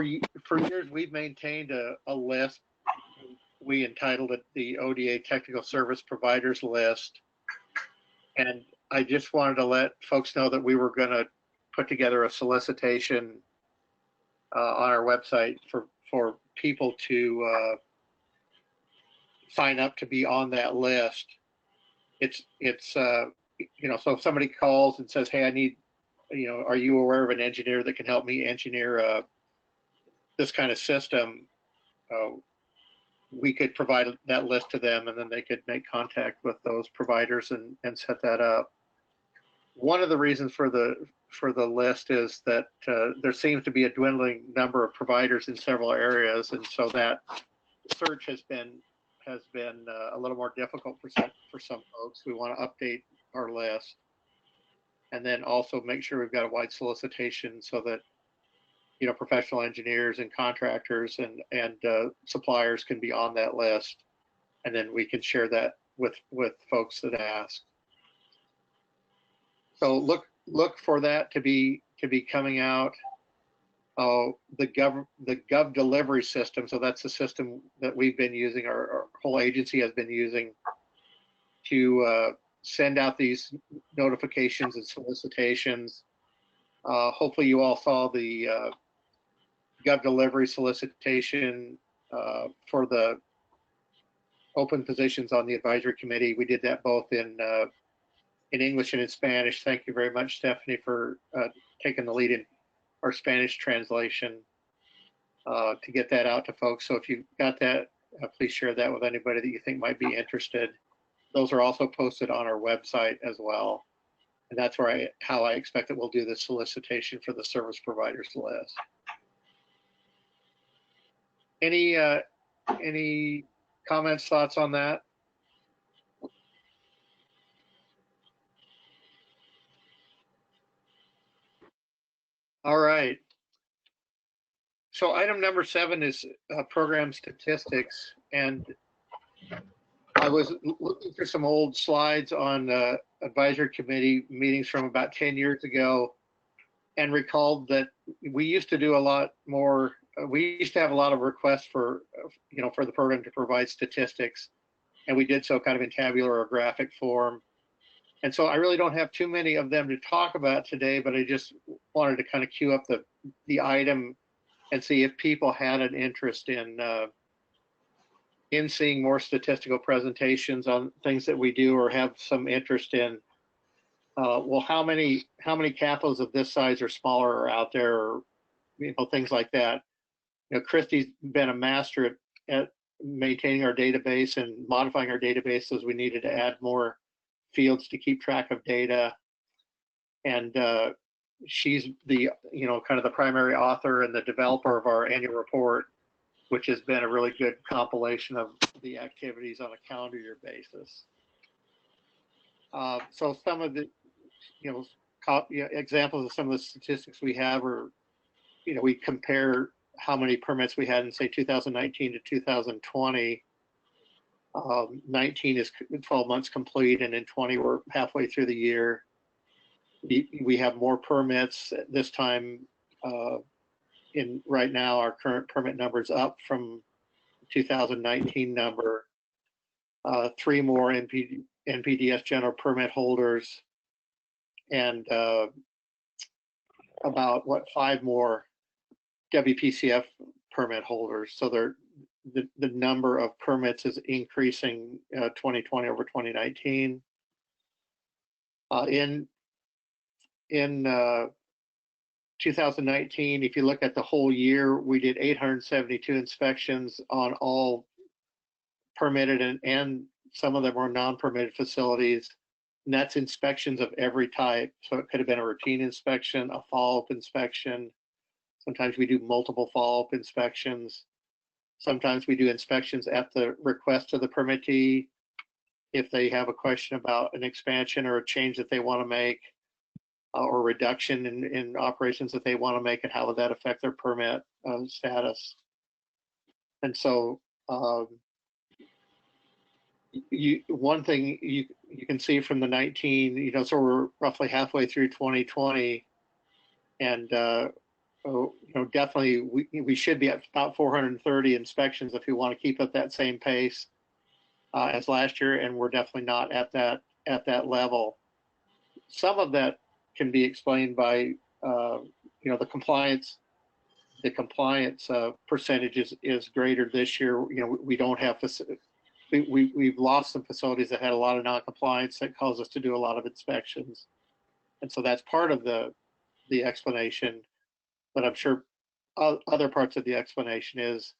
years we've maintained a list. We entitled it the ODA Technical Service Providers List. And I just wanted to let folks know that we were going to put together a solicitation on our website for people to sign up to be on that list. It's so if somebody calls and says, hey, I need, are you aware of an engineer that can help me engineer this kind of system? We could provide that list to them, and then they could make contact with those providers and set that up. One of the reasons for the list is that there seems to be a dwindling number of providers in several areas, and so that search has been a little more difficult for some folks. We want to update our list, and then also make sure we've got a wide solicitation so that professional engineers and contractors and suppliers can be on that list. and then we can share that with folks that ask. So look for that to be coming out. The Gov delivery system. So that's the system that we've been using. Our whole agency has been using to send out these notifications and solicitations. Hopefully you all saw the Gov delivery solicitation for the open positions on the advisory committee. We did that both in English and in Spanish. Thank you very much, Stephanie, for taking the lead in our Spanish translation to get that out to folks. So if you got that, please share that with anybody that you think might be interested. Those are also posted on our website as well. And that's where how I expect that we'll do the solicitation for the service providers list. Any comments, thoughts on that? All right. So item number 7 is program statistics. And I was looking through some old slides on advisory committee meetings from about 10 years ago and recalled that we used to do a lot more. We used to have a lot of requests for, for the program to provide statistics. And we did so kind of in tabular or graphic form. And so I really don't have too many of them to talk about today, but I just wanted to kind of queue up the item and see if people had an interest in seeing more statistical presentations on things that we do, or have some interest in, well, how many CAFOs of this size or smaller are out there, or things like that. Christy's been a master at maintaining our database and modifying our database as we needed to add more fields to keep track of data. And she's the, kind of the primary author and the developer of our annual report, which has been a really good compilation of the activities on a calendar year basis. So some of the, examples of some of the statistics we have are, we compare how many permits we had in, say, 2019 to 2020. 19 is 12 months complete, and in 20 we're halfway through the year. We have more permits this time. Right now, our current permit number is up from 2019 number. 3 more NPDES general permit holders, and about 5 more WPCF permit holders. So the number of permits is increasing 2020 over 2019. In 2019, if you look at the whole year, we did 872 inspections on all permitted and some of them were non-permitted facilities. And that's inspections of every type. So it could have been a routine inspection, a follow-up inspection. Sometimes we do multiple follow-up inspections. Sometimes we do inspections at the request of the permittee if they have a question about an expansion or a change that they want to make, or reduction in operations that they want to make, and how would that affect their permit status. And so one thing you can see from the 19, so we're roughly halfway through 2020, and definitely we should be at about 430 inspections if we want to keep at that same pace as last year, and we're definitely not at that level. Some of that can be explained by the compliance percentage is greater this year. We don't have we've lost some facilities that had a lot of non-compliance that caused us to do a lot of inspections, and so that's part of the explanation. But I'm sure other parts of the explanation is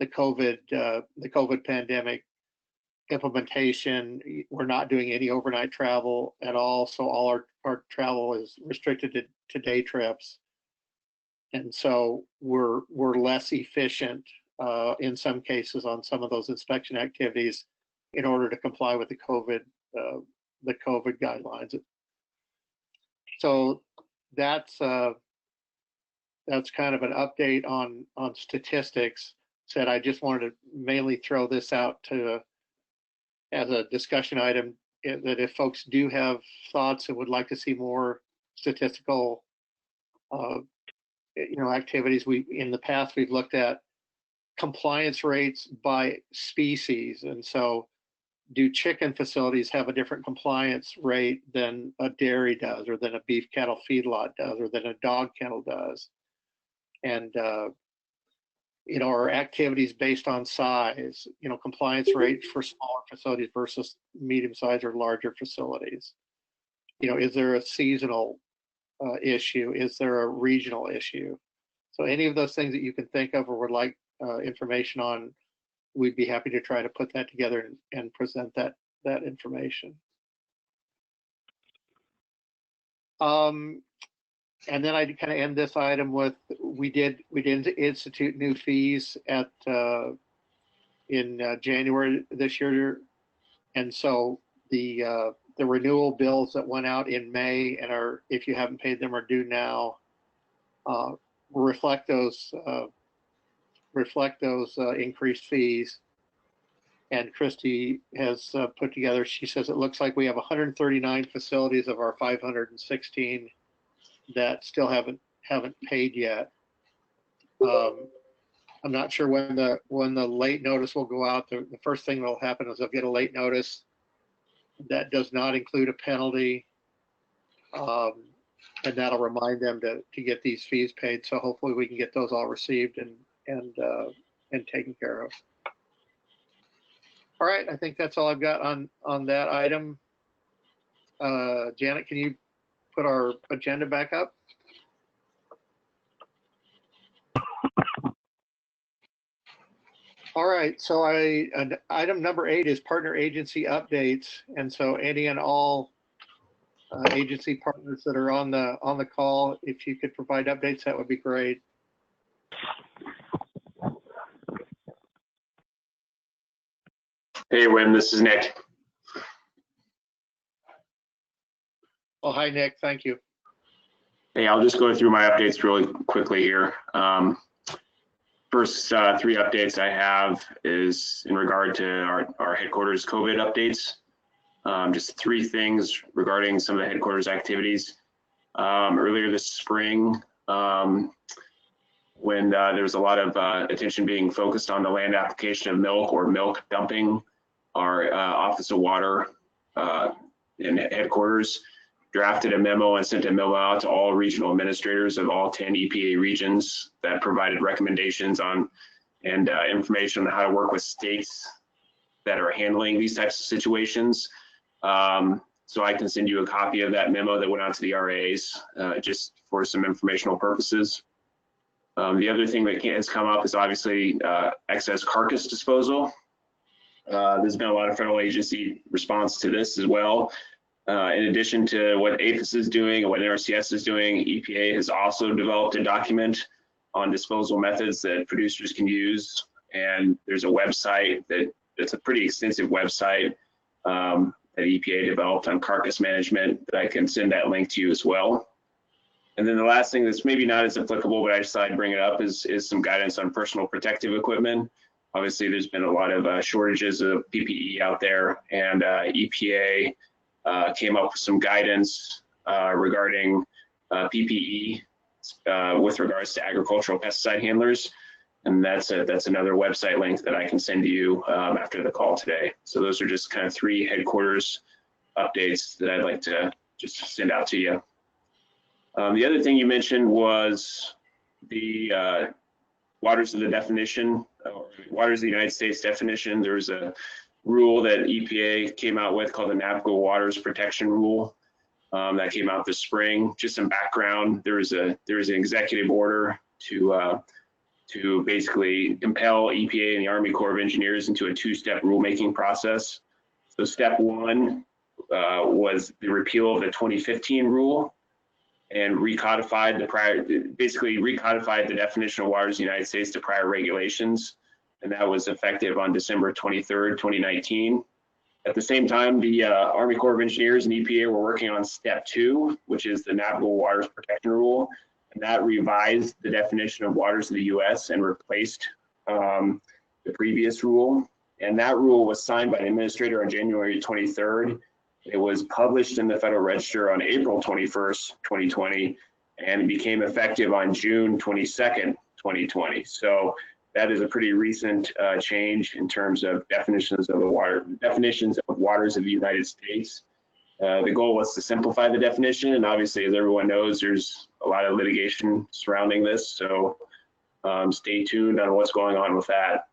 the COVID pandemic implementation. We're not doing any overnight travel at all, so all our travel is restricted to day trips, and so we're less efficient in some cases on some of those inspection activities in order to comply with the COVID guidelines. So that's kind of an update on statistics. I just wanted to mainly throw this out to as a discussion item, that if folks do have thoughts and would like to see more statistical, activities, in the past we've looked at compliance rates by species, and so do chicken facilities have a different compliance rate than a dairy does, or than a beef cattle feedlot does, or than a dog kennel does? And are activities based on size, compliance rates for smaller facilities versus medium-sized or larger facilities? Is there a seasonal issue? Is there a regional issue? So any of those things that you can think of or would like information on, we'd be happy to try to put that together and present that information. And then I'd kind of end this item with, we did institute new fees in January this year, and so the renewal bills that went out in May and are, if you haven't paid them, are due now, reflect those increased fees. And Christy has put together, she says it looks like we have 139 facilities of our 516 that still haven't paid yet. I'm not sure when the late notice will go out. The first thing that will happen is they'll get a late notice that does not include a penalty, and that'll remind them to get these fees paid. So hopefully we can get those all received and taken care of. All right, I think that's all I've got on that item. Janet, can you put our agenda back up? All right, so item number 8 is partner agency updates, and so any and all agency partners that are on the call, if you could provide updates, that would be great. Hey, Wim, this is Nick. Oh, hi, Nick. Thank you. Hey, I'll just go through my updates really quickly here. First 3 updates I have is in regard to our headquarters COVID updates. Just 3 things regarding some of the headquarters activities. Earlier this spring, when there was a lot of attention being focused on the land application of milk or milk dumping, our Office of Water in headquarters drafted a memo and sent a memo out to all regional administrators of all 10 EPA regions that provided recommendations on and information on how to work with states that are handling these types of situations. So I can send you a copy of that memo that went out to the RAs just for some informational purposes. The other thing that has come up is obviously excess carcass disposal. There's been a lot of federal agency response to this as well. In addition to what APHIS is doing and what NRCS is doing, EPA has also developed a document on disposal methods that producers can use. And there's a website it's a pretty extensive website that EPA developed on carcass management that I can send that link to you as well. And then the last thing that's maybe not as applicable, but I just thought I'd bring it up is some guidance on personal protective equipment. Obviously, there's been a lot of shortages of PPE out there, and EPA came up with some guidance regarding PPE with regards to agricultural pesticide handlers. And that's another website link that I can send to you after the call today. So those are just kind of 3 headquarters updates that I'd like to just send out to you. The other thing you mentioned was the waters of the definition, or waters of the United States definition. There's a rule that EPA came out with called the Navigable Waters Protection Rule that came out this spring. Just some background: there is an executive order to basically compel EPA and the Army Corps of Engineers into a 2-step rulemaking process. So step 1 was the repeal of the 2015 rule and recodified the definition of waters in the United States to prior regulations. And that was effective on December 23rd, 2019. At the same time, the Army Corps of Engineers and EPA were working on step 2, which is the Navigable Waters Protection Rule. And that revised the definition of waters of the U.S. and replaced the previous rule. And that rule was signed by the administrator on January 23rd. It was published in the Federal Register on April 21st, 2020, and it became effective on June 22nd, 2020. So that is a pretty recent change in terms of definitions of waters of the United States. The goal was to simplify the definition, and obviously, as everyone knows, there's a lot of litigation surrounding this. So stay tuned on what's going on with that.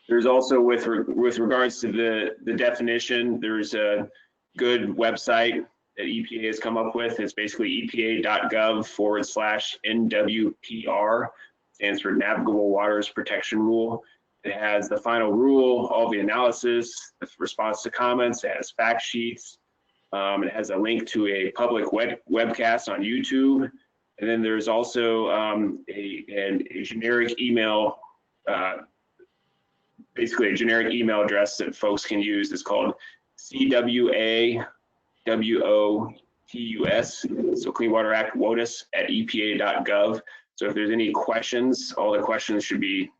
There's also, with regards to the definition, there's a good website that EPA has come up with. It's basically epa.gov/NWPR, stands for Navigable Waters Protection Rule. It has the final rule, all the analysis, the response to comments, it has fact sheets. It has a link to a public webcast on YouTube. And then there's also a generic email, basically a generic email address that folks can use. It's called CWAWOTUS, so Clean Water Act WOTUS at EPA.gov. So if there's any questions, all the questions should be,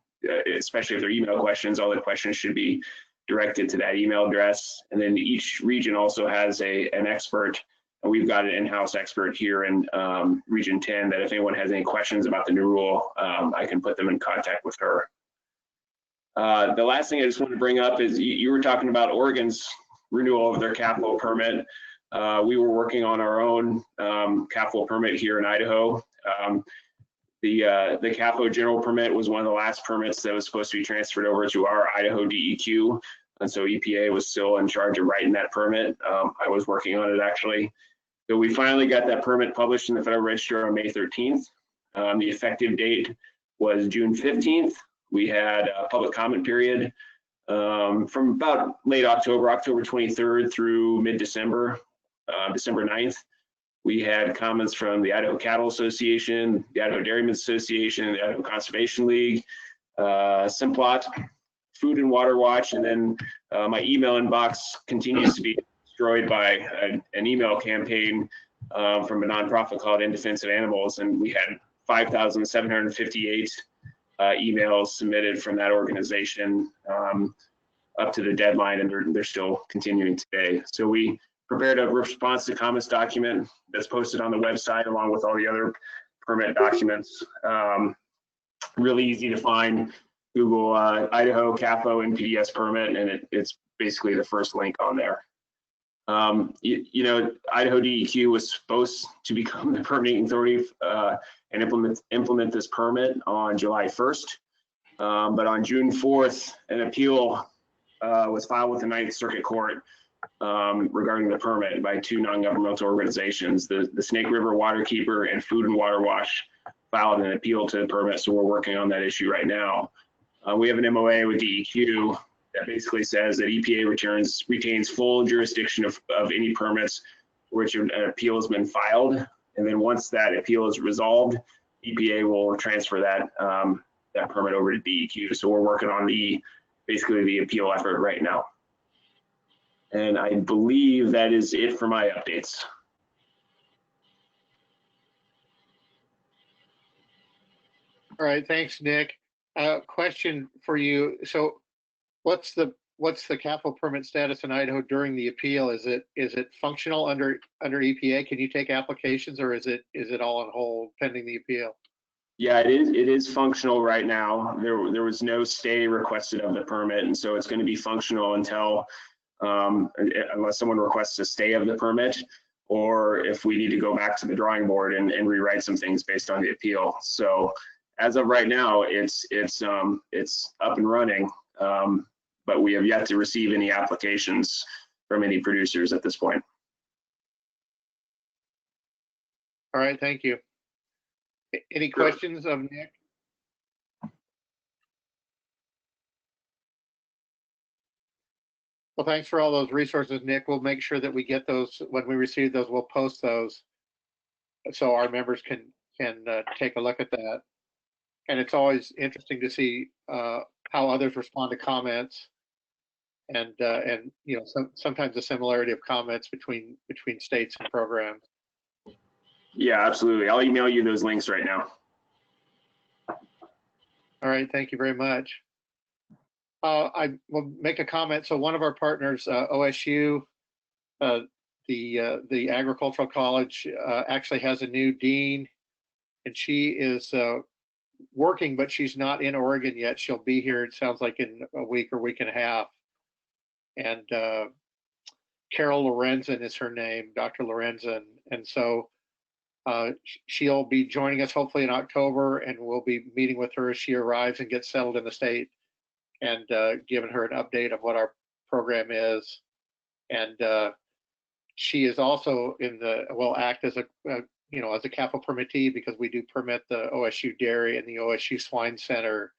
especially if they're email questions, all the questions should be directed to that email address. And then each region also has an expert. And we've got an in-house expert here in Region 10 that if anyone has any questions about the new rule, I can put them in contact with her. The last thing I just want to bring up is you were talking about Oregon's renewal of their CAFO permit. We were working on our own CAFO permit here in Idaho. The CAFO general permit was one of the last permits that was supposed to be transferred over to our Idaho DEQ. And so EPA was still in charge of writing that permit. I was working on it actually. So we finally got that permit published in the Federal Register on May 13th. The effective date was June 15th. We had a public comment period from about late October, October 23rd through mid-December, December 9th. We had comments from the Idaho Cattle Association, the Idaho Dairymen Association, the Idaho Conservation League, Simplot, Food and Water Watch, and then my email inbox continues to be destroyed by an email campaign from a nonprofit called In Defense of Animals, and we had 5,758 emails submitted from that organization up to the deadline, and they're still continuing today. So we prepared a response to comments document that's posted on the website along with all the other permit documents. Really easy to find. Google Idaho CAFO NPDES permit, and it's basically the first link on there. You know, Idaho DEQ was supposed to become the permitting authority and implement this permit on July 1st. But on June 4th, an appeal was filed with the Ninth Circuit Court regarding the permit by two non-governmental organizations. The Snake River Waterkeeper and Food and Water Watch filed an appeal to the permit, so we're working on that issue right now. We have an MOA with DEQ that basically says that EPA retains full jurisdiction of any permits for which an appeal has been filed. And then once that appeal is resolved, EPA will transfer that permit over to DEQ. So we're working on basically the appeal effort right now. And I believe that is it for my updates. All right, thanks, Nick. Question for you. So what's the CAFO permit status in Idaho during the appeal? Is it functional under EPA? Can you take applications, or is it all on hold pending the appeal? Yeah, it is functional right now. There was no stay requested of the permit, and so it's going to be functional until unless someone requests a stay of the permit, or if we need to go back to the drawing board and rewrite some things based on the appeal. So as of right now, it's up and running, but we have yet to receive any applications from any producers at this point. All right, thank you. Any questions of Nick? Well, thanks for all those resources, Nick. We'll make sure that we get those when we receive those. We'll post those so our members can take a look at that. And it's always interesting to see how others respond to comments, and you know, sometimes the similarity of comments between states and programs. Yeah, absolutely. I'll email you those links right now. All right, thank you very much. I will make a comment. So one of our partners, OSU, the agricultural college, actually has a new dean, and she is working, but she's not in Oregon yet. She'll be here, it sounds like, in a week or week and a half. And Carol Lorenzen is her name, Dr. Lorenzen. And so she'll be joining us hopefully in October, and we'll be meeting with her as she arrives and gets settled in the state, and giving her an update of what our program is. And she is also will act as a as a CAFO permittee, because we do permit the OSU Dairy and the OSU Swine Center,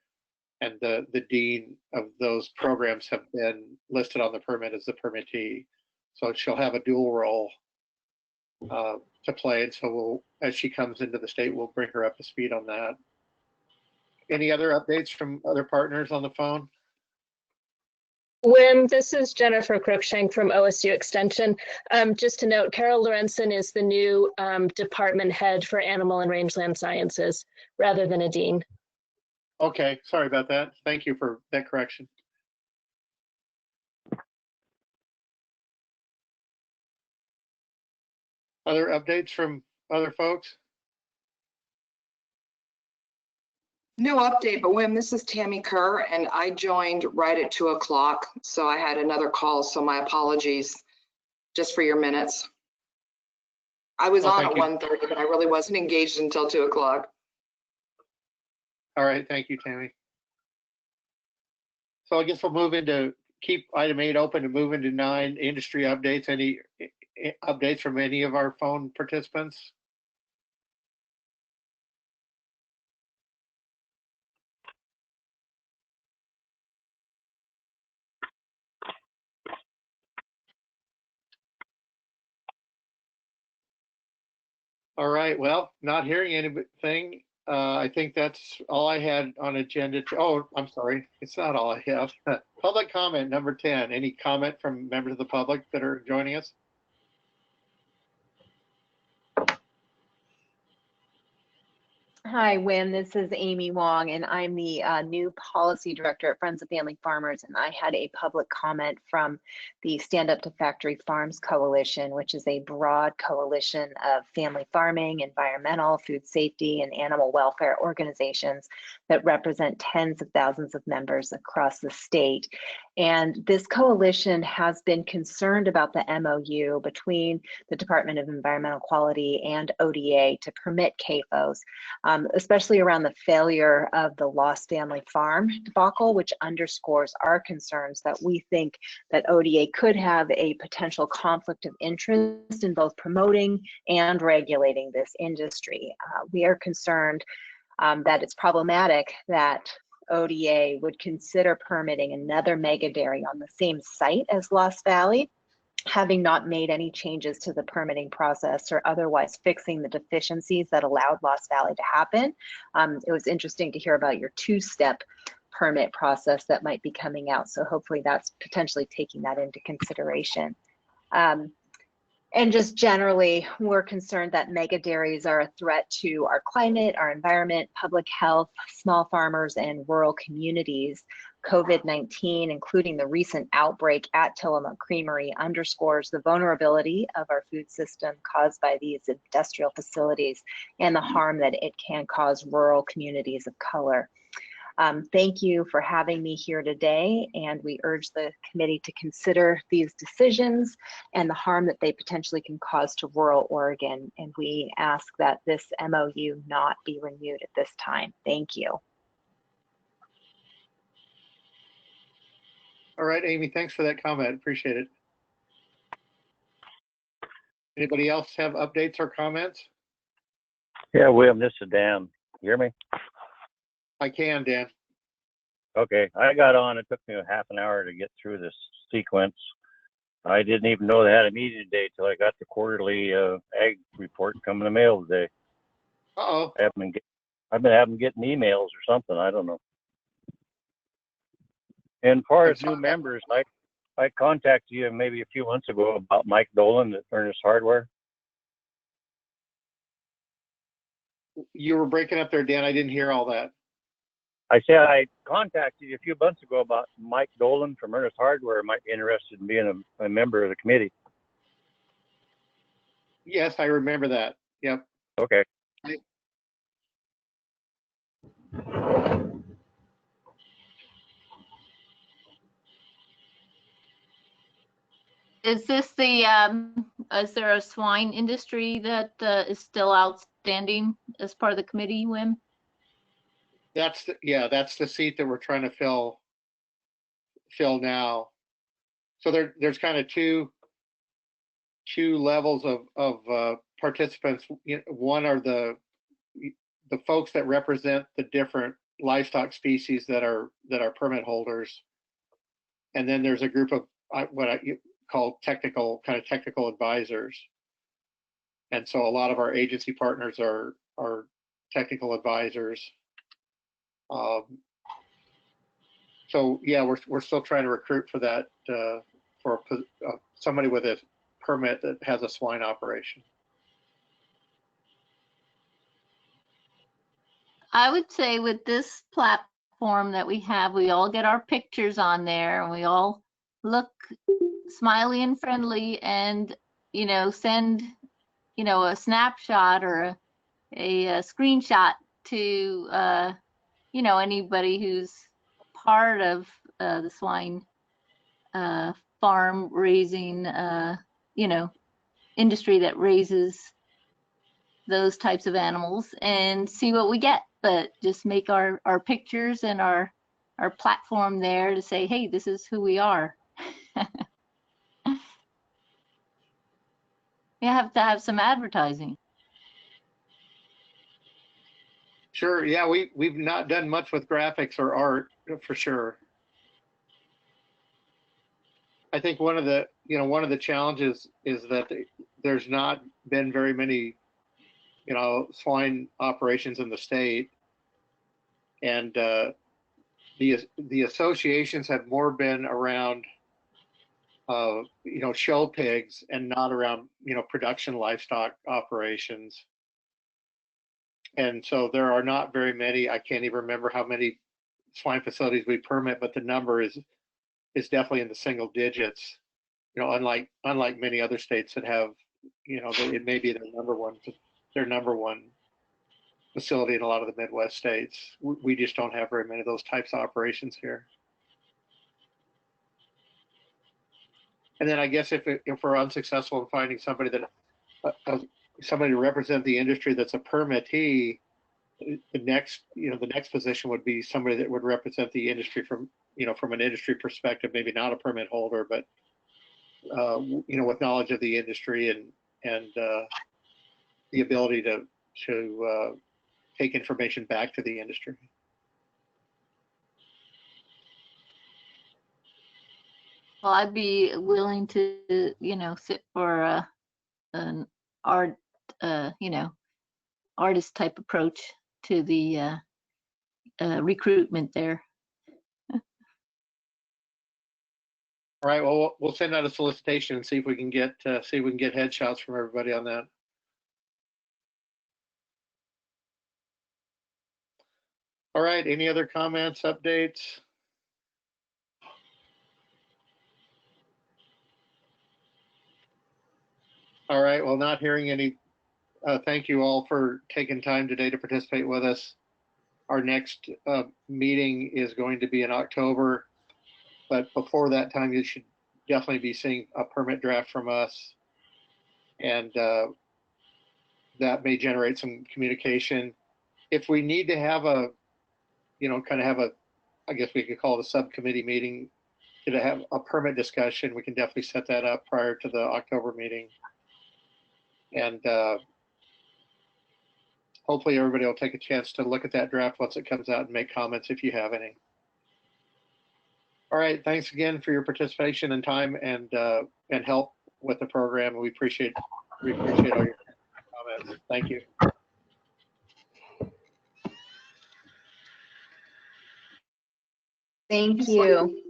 and the dean of those programs have been listed on the permit as the permittee. So she'll have a dual role to play. And so as she comes into the state, we'll bring her up to speed on that. Any other updates from other partners on the phone? Wim, this is Jennifer Cruikshank from OSU Extension. Just to note, Carol Lorenzen is the new department head for Animal and Rangeland Sciences rather than a dean. Okay, sorry about that. Thank you for that correction. Other updates from other folks? No update, but Wim, this is Tammy Kerr, and I joined right at 2 o'clock, so I had another call, so my apologies, just for your minutes. I was on at 1:30, but I really wasn't engaged until 2 o'clock. All right, thank you, Tammy. So I guess we'll move into, keep item 8 open and move into 9, industry updates. Any updates from any of our phone participants? All right, well, not hearing anything. I think that's all I had on agenda. Oh, I'm sorry, it's not all I have. Public comment number 10. Any comment from members of the public that are joining us? Hi, Wim. This is Amy Wong, and I'm the new policy director at Friends of Family Farmers. And I had a public comment from the Stand Up to Factory Farms Coalition, which is a broad coalition of family farming, environmental, food safety, and animal welfare organizations that represent tens of thousands of members across the state. And this coalition has been concerned about the MOU between the Department of Environmental Quality and ODA to permit CAFOs, especially around the failure of the Lost Family Farm debacle, which underscores our concerns that we think that ODA could have a potential conflict of interest in both promoting and regulating this industry. We are concerned that it's problematic that ODA would consider permitting another mega dairy on the same site as Lost Valley, having not made any changes to the permitting process or otherwise fixing the deficiencies that allowed Lost Valley to happen. It was interesting to hear about your 2-step permit process that might be coming out. So hopefully that's potentially taking that into consideration. And just generally, we're concerned that mega dairies are a threat to our climate, our environment, public health, small farmers, and rural communities. COVID-19, including the recent outbreak at Tillamook Creamery, underscores the vulnerability of our food system caused by these industrial facilities and the harm that it can cause rural communities of color. Thank you for having me here today, and we urge the committee to consider these decisions and the harm that they potentially can cause to rural Oregon, and we ask that this MOU not be renewed at this time. Thank you. All right, Amy, thanks for that comment. Appreciate it. Anybody else have updates or comments? Yeah, William, this is Dan. You hear me? I can, Dan. Okay, I got on. It took me a half an hour to get through this sequence. I didn't even know they had a meeting today till I got the quarterly ag report coming in the mail today. Uh-oh. I've been having getting emails or something. I don't know. And as far as new members, I contacted you maybe a few months ago about Mike Dolan at Ernest Hardware. You were breaking up there, Dan. I didn't hear all that. I said I contacted you a few months ago about Mike Dolan from Ernest Hardware might be interested in being a member of the committee. Yes, I remember that. Yep. Okay. Is this is there a swine industry that is still outstanding as part of the committee, Wim? That's the seat that we're trying to fill now. So there's kind of two levels of participants. One are the folks that represent the different livestock species that are permit holders, and then there's a group of what I call technical advisors. And so a lot of our agency partners are technical advisors. So yeah, we're still trying to recruit for that, for somebody with a permit that has a swine operation. I would say with this platform that we have, we all get our pictures on there and we all look smiley and friendly, and send a snapshot or a screenshot to anybody who's part of the swine farm raising industry that raises those types of animals, and see what we get. But just make our pictures and our platform there to say, hey, this is who we are. You have to have some advertising. Sure. Yeah, we've not done much with graphics or art for sure. I think one of the challenges is that there's not been very many swine operations in the state, and the associations have more been around show pigs and not around production livestock operations. And so there are not very many. I can't even remember how many swine facilities we permit, but the number is definitely in the single digits. Unlike many other states that have, it may be their number one facility in a lot of the Midwest states. We just don't have very many of those types of operations here. And then I guess if we're unsuccessful in finding somebody somebody to represent the industry that's a permittee, the next position would be somebody that would represent the industry from an industry perspective, maybe not a permit holder, but with knowledge of the industry and the ability to take information back to the industry. Well, I'd be willing to, sit for an art, artist type approach to the recruitment there. All right. Well, we'll send out a solicitation and see if we can get headshots from everybody on that. All right. Any other comments, updates? All right. Well, not hearing any. Thank you all for taking time today to participate with us. Our next meeting is going to be in October, but before that time, you should definitely be seeing a permit draft from us, and that may generate some communication. If we need to have I guess we could call it a subcommittee meeting to have a permit discussion, we can definitely set that up prior to the October meeting. And hopefully everybody will take a chance to look at that draft once it comes out and make comments if you have any. All right, thanks again for your participation and time and help with the program. We appreciate all your comments. Thank you. Thank you.